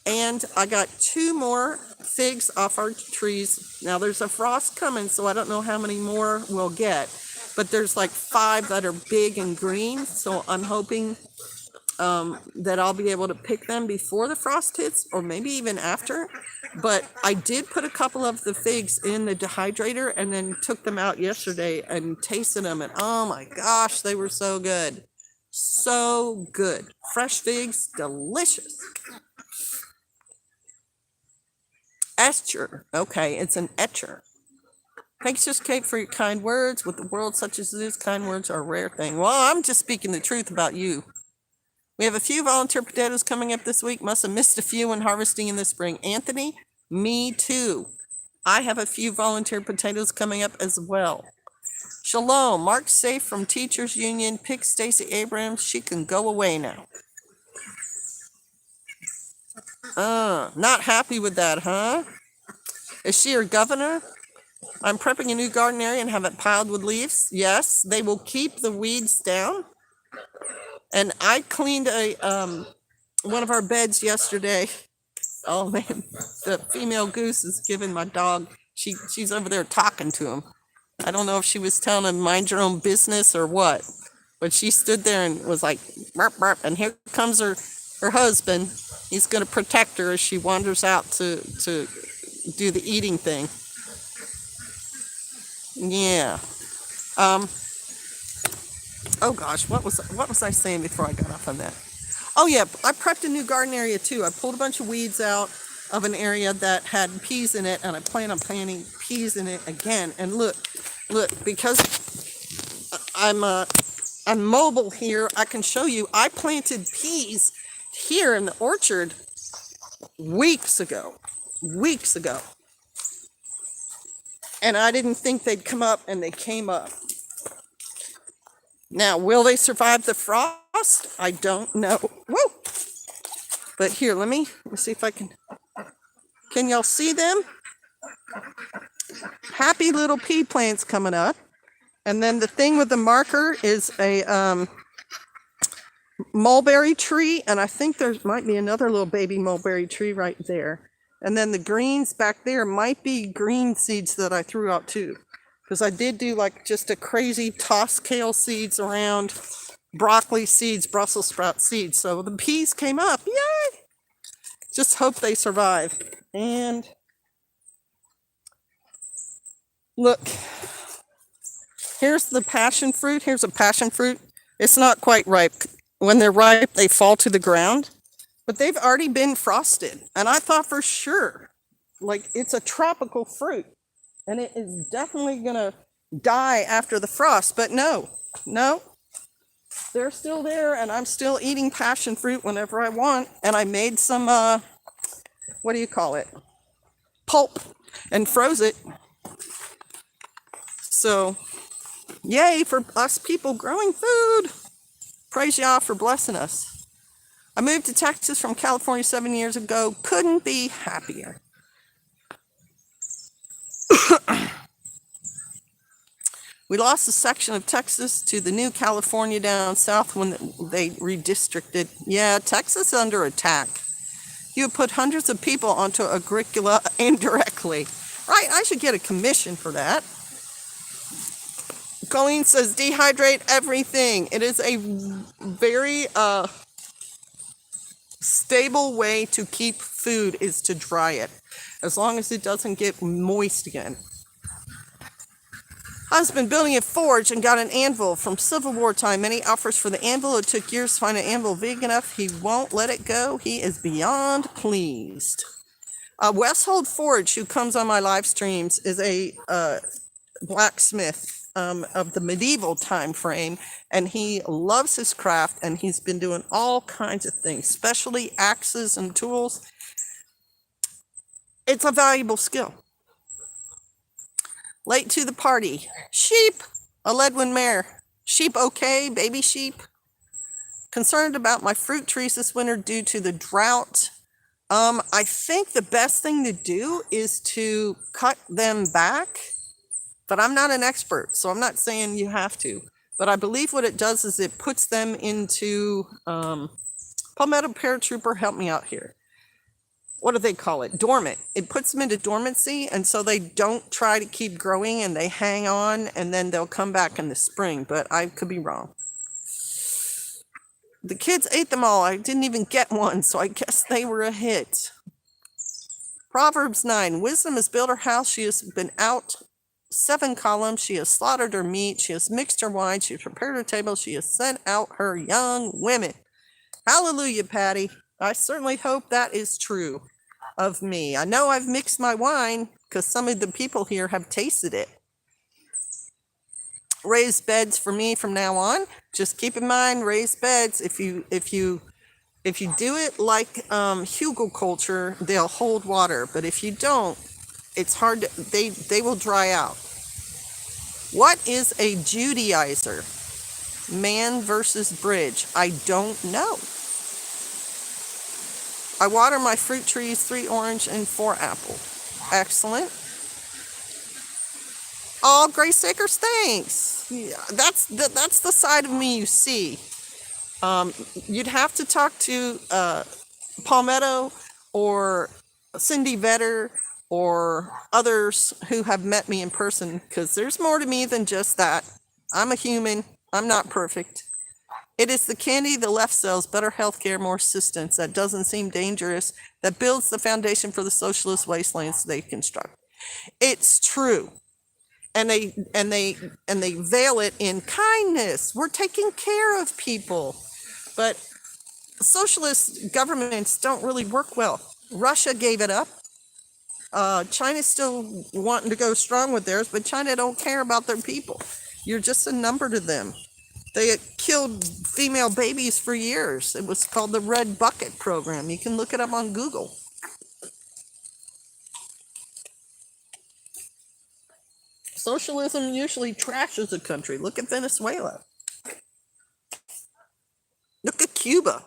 And I got 2 more figs off our trees. Now there's a frost coming, so I don't know how many more we'll get. But there's like 5 that are big and green, so I'm hoping that I'll be able to pick them before the frost hits, or maybe even after. But I did put a couple of the figs in the dehydrator and then took them out yesterday and tasted them, and oh my gosh, they were so good. So good. Fresh figs, delicious. Etcher. Okay, it's an etcher. Thanks, just Kate, for your kind words. With the world such as it is, kind words are a rare thing. Well, I'm just speaking the truth about you. We have a few volunteer potatoes coming up this week. Must have missed a few when harvesting in the spring. Anthony, me too. I have a few volunteer potatoes coming up as well. Shalom. Mark Safe from Teachers Union. Pick Stacey Abrams. She can go away now. Not happy with that, huh? Is she your governor? I'm prepping a new garden area and have it piled with leaves. Yes, they will keep the weeds down. And I cleaned one of our beds yesterday. Oh man, the female goose is giving my dog. She's over there talking to him. I don't know if she was telling him mind your own business or what, but she stood there and was like, burp, burp. And here comes her husband. He's going to protect her as she wanders out to do the eating thing. Yeah. Oh gosh, what was I saying before I got off on that? Oh yeah, I prepped a new garden area too. I pulled a bunch of weeds out of an area that had peas in it, and I plan on planting peas in it again. And look, because I'm mobile here, I can show you. I planted peas here in the orchard weeks ago, and I didn't think they'd come up, and they came up. Now, will they survive the frost? I don't know. Whoa! But here, let me see if I can y'all see them? Happy little pea plants coming up. And then the thing with the marker is a mulberry tree, and I think there might be another little baby mulberry tree right there. And then the greens back there might be green seeds that I threw out too. Because I did do like just a crazy toss kale seeds around, broccoli seeds, Brussels sprout seeds. So the peas came up. Yay! Just hope they survive. And look, here's the passion fruit. Here's a passion fruit. It's not quite ripe. When they're ripe, they fall to the ground. But they've already been frosted. And I thought for sure, like it's a tropical fruit. And it is definitely going to die after the frost. But no, they're still there. And I'm still eating passion fruit whenever I want. And I made some, what do you call it? Pulp. And froze it. So, yay for us people growing food. Praise Yah for blessing us. I moved to Texas from California 7 years ago. Couldn't be happier. We lost a section of Texas to the new California down south when they redistricted. Yeah, Texas is under attack. You would put hundreds of people onto Agricola indirectly. Right, I should get a commission for that. Colleen says, dehydrate everything. It is a very stable way to keep food is to dry it, as long as it doesn't get moist again. Husband building a forge and got an anvil from Civil War time. Many offers for the anvil. It took years to find an anvil big enough. He won't let it go. He is beyond pleased. Westhold Forge, who comes on my live streams, is a blacksmith of the medieval time frame, and he loves his craft, and he's been doing all kinds of things, especially axes and tools. It's a valuable skill. Late to the party. Sheep. A Ledwin mare. Sheep okay, baby sheep. Concerned about my fruit trees this winter due to the drought. I think the best thing to do is to cut them back, but I'm not an expert, so I'm not saying you have to. But I believe what it does is it puts them into, Palmetto Paratrooper, help me out here. What do they call it? Dormant. It puts them into dormancy, and so they don't try to keep growing, and they hang on, and then they'll come back in the spring, but I could be wrong. The kids ate them all. I didn't even get one, so I guess they were a hit. Proverbs 9. Wisdom has built her house. She has been out 7 columns. She has slaughtered her meat. She has mixed her wine. She has prepared her table. She has sent out her young women. Hallelujah, Patty. I certainly hope that is true of me. I know I've mixed my wine because some of the people here have tasted it. Raised beds for me from now on. Just keep in mind, raised beds, if you do it like hugelkultur, they'll hold water. But if you don't, it's hard to, they will dry out. What is a Judaizer? Man versus bridge. I don't know. I water my fruit trees, 3 orange and 4 apple. Excellent. Oh, Grace Akers, thanks. Yeah, that's the side of me you see. You'd have to talk to Palmetto or Cindy Vetter or others who have met me in person, because there's more to me than just that. I'm a human. I'm not perfect. It is the candy the left sells, better health care, more assistance, that doesn't seem dangerous, that builds the foundation for the socialist wastelands they construct. It's true. And they veil it in kindness. We're taking care of people. But socialist governments don't really work well. Russia gave it up. China's still wanting to go strong with theirs, but China don't care about their people. You're just a number to them. They had killed female babies for years. It was called the Red Bucket Program. You can look it up on Google. Socialism usually trashes a country. Look at Venezuela. Look at Cuba.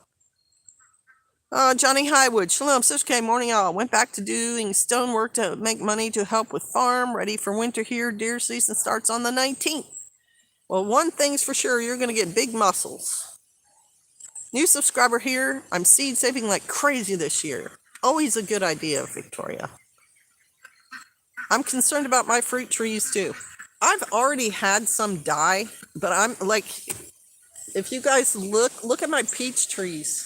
Johnny Highwood. Shalom, Sister K. Morning all. Went back to doing stonework to make money to help with farm. Ready for winter here. Deer season starts on the 19th. Well, one thing's for sure, you're going to get big muscles. New subscriber here. I'm seed saving like crazy this year. Always a good idea, Victoria. I'm concerned about my fruit trees too. I've already had some die, but I'm like, if you guys look at my peach trees.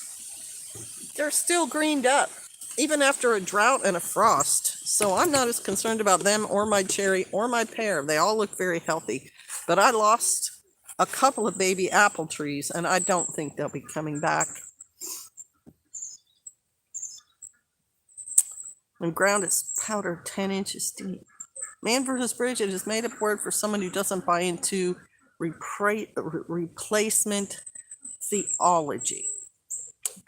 They're still greened up, even after a drought and a frost. So I'm not as concerned about them or my cherry or my pear. They all look very healthy. But I lost a couple of baby apple trees, and I don't think they'll be coming back. When ground is powdered 10 inches deep. Man versus bridge, it is made up word for someone who doesn't buy into replacement theology.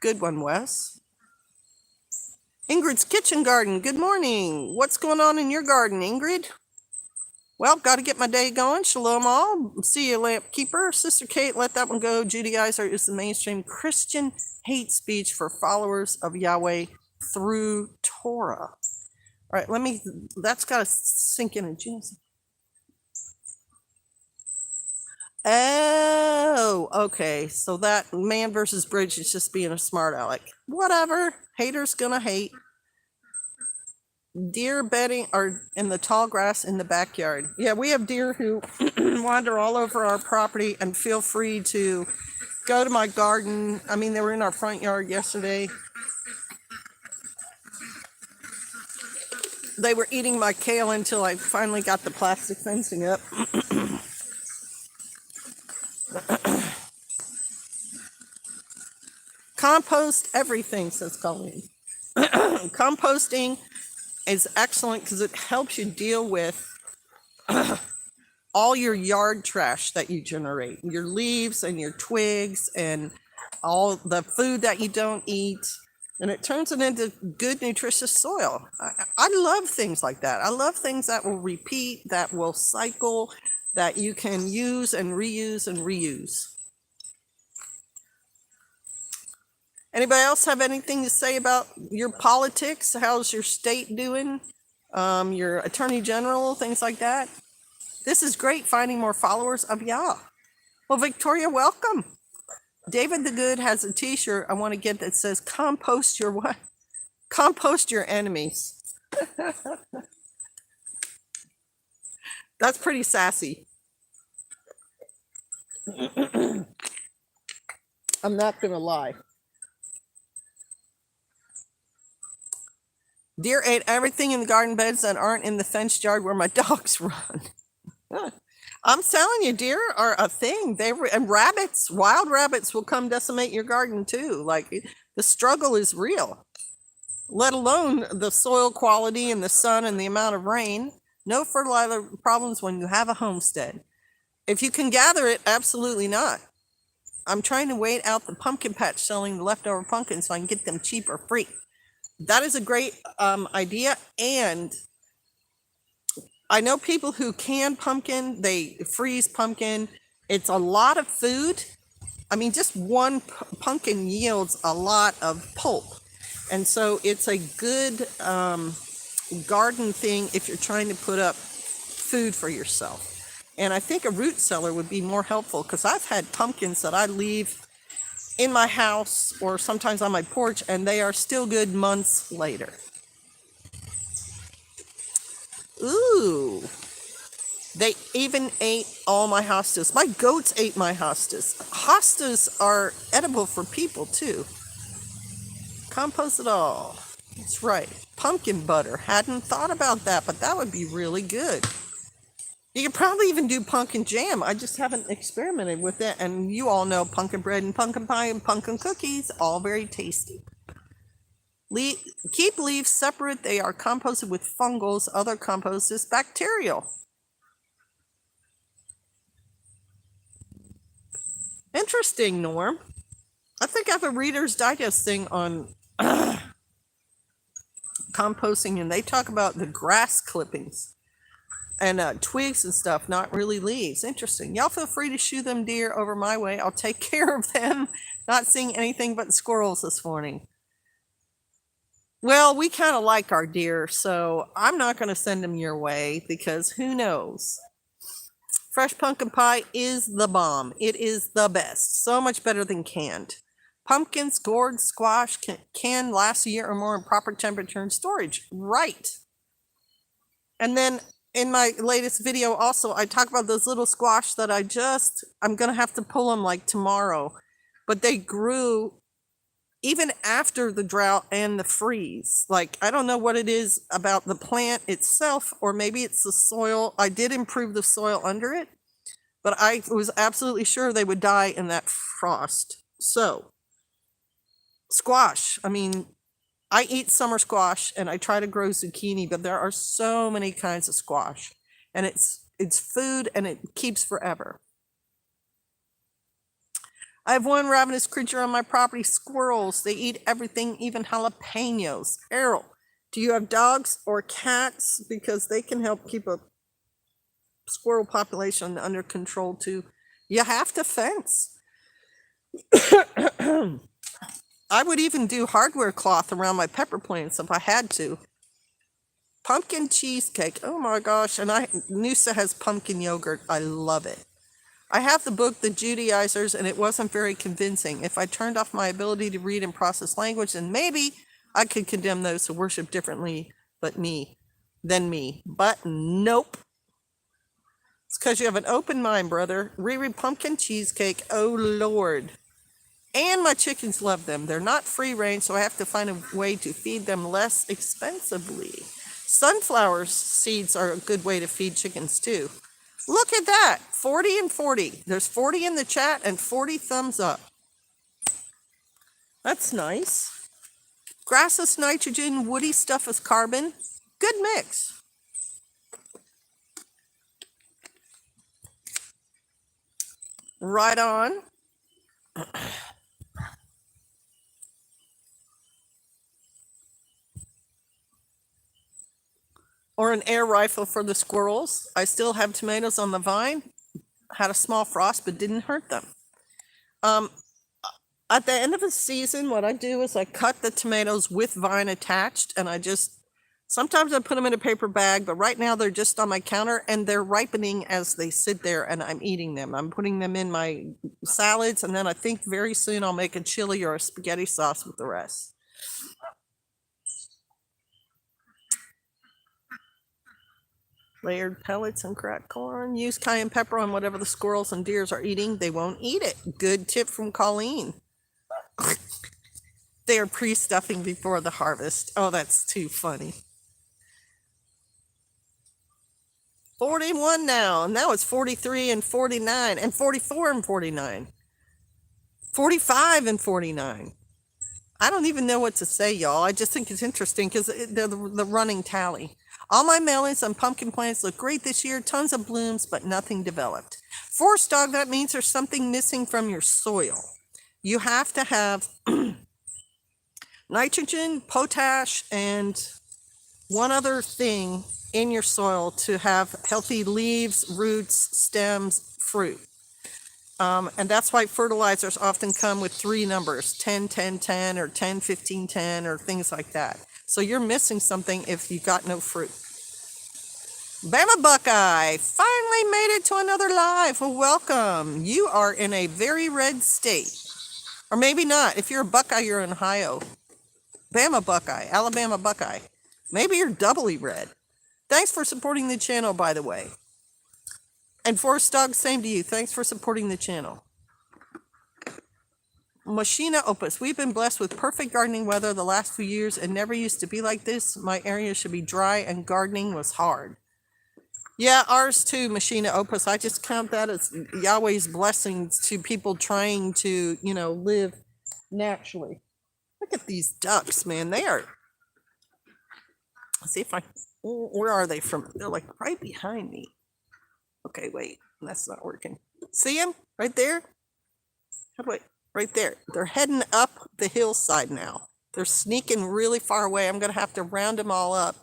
Good one, Wes. Ingrid's Kitchen Garden. Good morning. What's going on in your garden, Ingrid? Well, got to get my day going. Shalom all. See you, lamp keeper. Sister Kate, let that one go. Judaizer is the mainstream Christian hate speech for followers of Yahweh through Torah. All right, that's got to sink in a Genesis. Oh, okay. So that man versus bridge is just being a smart aleck. Whatever. Haters gonna hate. Deer bedding are in the tall grass in the backyard. Yeah, we have deer who wander all over our property, and feel free to go to my garden. I mean, they were in our front yard yesterday. They were eating my kale until I finally got the plastic fencing up. Compost everything, says Colleen. Composting is excellent because it helps you deal with all your yard trash that you generate, your leaves and your twigs and all the food that you don't eat, and it turns it into good, nutritious soil. I love things like that. I love things that will repeat, that will cycle, that you can use and reuse and reuse. Anybody else have anything to say about your politics? How's your state doing? Your attorney general, things like that? This is great, finding more followers of Yah. Well, Victoria, welcome. David the Good has a t-shirt I want to get that says, compost your what? Compost your enemies. That's pretty sassy. I'm not going to lie. Deer ate everything in the garden beds that aren't in the fenced yard where my dogs run. I'm telling you, deer are a thing. And rabbits, wild rabbits will come decimate your garden too. Like, the struggle is real, let alone the soil quality and the sun and the amount of rain. No fertilizer problems when you have a homestead. If you can gather it, absolutely not. I'm trying to wait out the pumpkin patch selling the leftover pumpkins so I can get them cheap or free. That is a great idea. And I know people who can pumpkin, they freeze pumpkin. It's a lot of food. I mean, just one pumpkin yields a lot of pulp. And so it's a good garden thing if you're trying to put up food for yourself. And I think a root cellar would be more helpful, because I've had pumpkins that I leave in my house or sometimes on my porch, and they are still good months later. Ooh, they even ate all my hostas. My goats ate my hostas. Hostas are edible for people too. Compost it all. That's right. Pumpkin butter. Hadn't thought about that, but that would be really good. You could probably even do pumpkin jam. I just haven't experimented with it. And you all know pumpkin bread and pumpkin pie and pumpkin cookies, all very tasty. Keep leaves separate. They are composted with fungals. Other compost is bacterial. Interesting, Norm. I think I have a Reader's Digest thing on composting, and they talk about the grass clippings and twigs and stuff, not really leaves. Interesting. Y'all feel free to shoo them deer over my way. I'll take care of them. Not seeing anything but squirrels this morning. Well, we kind of like our deer, so I'm not going to send them your way, because who knows? Fresh pumpkin pie is the bomb. It is the best. So much better than canned. Pumpkins, gourd, squash can last a year or more in proper temperature and storage. Right. And then in my latest video also, I talk about those little squash that I'm going to have to pull them like tomorrow. But they grew even after the drought and the freeze. Like, I don't know what it is about the plant itself, or maybe it's the soil. I did improve the soil under it, but I was absolutely sure they would die in that frost. So, squash. I mean, I eat summer squash and I try to grow zucchini, but there are so many kinds of squash, and it's food and it keeps forever. I have one ravenous creature on my property, squirrels. They eat everything, even jalapenos. Errol, do you have dogs or cats? Because they can help keep a squirrel population under control too. You have to fence. I would even do hardware cloth around my pepper plants if I had to. Pumpkin cheesecake. Oh my gosh. And Noosa has pumpkin yogurt. I love it. I have the book, The Judaizers, and it wasn't very convincing. If I turned off my ability to read and process language, then maybe I could condemn those who worship differently than me. But nope. It's because you have an open mind, brother. Riri pumpkin cheesecake. Oh, Lord. And my chickens love them. They're not free range, so I have to find a way to feed them less expensively. Sunflower seeds are a good way to feed chickens, too. Look at that. 40 and 40. There's 40 in the chat and 40 thumbs up. That's nice. Grass is nitrogen, woody stuff is carbon. Good mix. Right on. Or an air rifle for the squirrels. I still have tomatoes on the vine. Had a small frost, but didn't hurt them. At the end of the season, what I do is I cut the tomatoes with vine attached, and sometimes I put them in a paper bag, but right now they're just on my counter, and they're ripening as they sit there, and I'm eating them. I'm putting them in my salads, and then I think very soon I'll make a chili or a spaghetti sauce with the rest. Layered pellets and cracked corn. Use cayenne pepper on whatever the squirrels and deers are eating. They won't eat it. Good tip from Colleen. They are pre-stuffing before the harvest. Oh, that's too funny. 41 now. And now it's 43 and 49 and 44 and 49. 45 and 49. I don't even know what to say, y'all. I just think it's interesting because they're the running tally. All my melons and pumpkin plants look great this year. Tons of blooms, but nothing developed. Forest dog, that means there's something missing from your soil. You have to have nitrogen, potash, and one other thing in your soil to have healthy leaves, roots, stems, fruit. And that's why fertilizers often come with 3 numbers, 10, 10, 10, or 10, 15, 10, or things like that. So you're missing something if you got no fruit. Bama Buckeye finally made it to another live. Well, welcome. You are in a very red state. Or maybe not. If you're a Buckeye, you're in Ohio. Bama Buckeye, Alabama Buckeye. Maybe you're doubly red. Thanks for supporting the channel, by the way. And Forest Dog, same to you. Thanks for supporting the channel. Machina Opus. We've been blessed with perfect gardening weather the last few years. It never used to be like this. My area should be dry and gardening was hard. Yeah, ours too, Machina Opus. I just count that as Yahweh's blessings to people trying to, live naturally. Look at these ducks, man. They are... Let's see if where are they from? They're like right behind me. Okay, wait. That's not working. See them? Right there? Right there. They're heading up the hillside now. They're sneaking really far away. I'm going to have to round them all up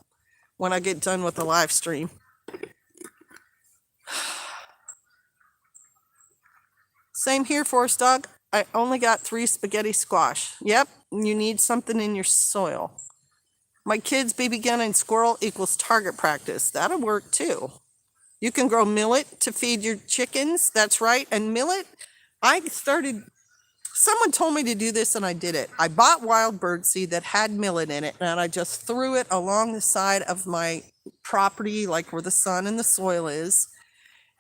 when I get done with the live stream. Same here, Forest Dog. I only got 3 spaghetti squash. Yep, you need something in your soil. My kids, baby gun and squirrel equals target practice. That'll work too. You can grow millet to feed your chickens. That's right. And millet, someone told me to do this and I did it. I bought wild bird seed that had millet in it and I just threw it along the side of my property, like where the sun and the soil is.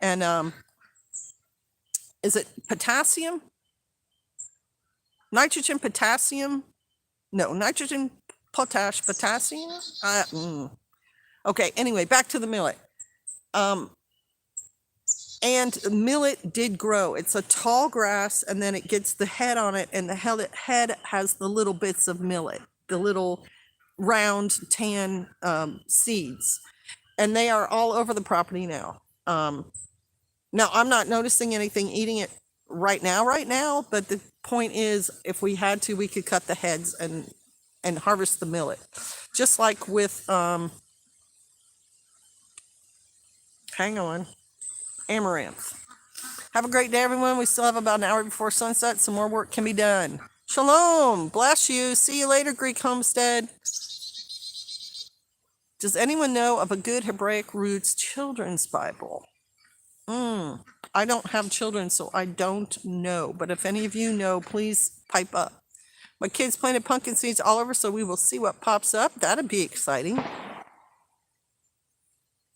And is it potassium? Nitrogen, potassium? No, nitrogen, potash, potassium? Okay, anyway, back to the millet. And millet did grow. It's a tall grass, and then it gets the head on it, and the head has the little bits of millet, the little round tan seeds. And they are all over the property now. Now, I'm not noticing anything eating it right now, but the point is, if we had to, we could cut the heads and harvest the millet. Just like with, hang on, amaranth. Have a great day, everyone. We still have about an hour before sunset. Some more work can be done. Shalom. Bless you. See you later, Greek Homestead. Does anyone know of a good Hebraic roots children's Bible? I don't have children, so I don't know. But if any of you know, please pipe up. My kids planted pumpkin seeds all over, so we will see what pops up. That'd be exciting.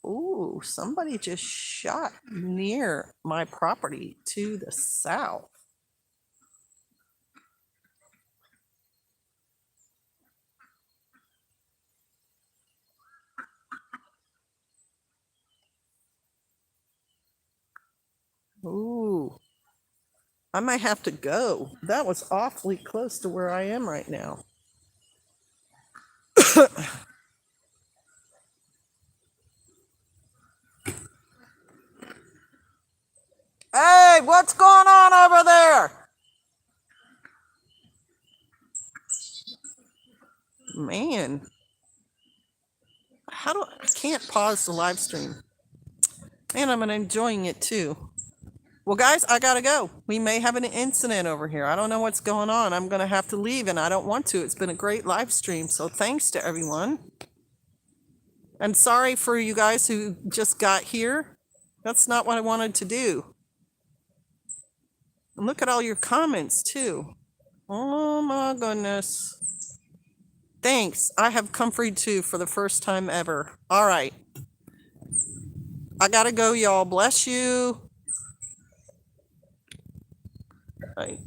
Ooh, somebody just shot near my property to the south. Ooh, I might have to go. That was awfully close to where I am right now. Hey, what's going on over there? Man, I can't pause the live stream. Man, I'm enjoying it too. Well, guys, I gotta go. We may have an incident over here. I don't know what's going on. I'm gonna have to leave, and I don't want to. It's been a great live stream, so thanks to everyone. And sorry for you guys who just got here. That's not what I wanted to do. And look at all your comments, too. Oh, my goodness. Thanks. I have comfrey, too, for the first time ever. All right. I gotta go, y'all. Bless you. All right.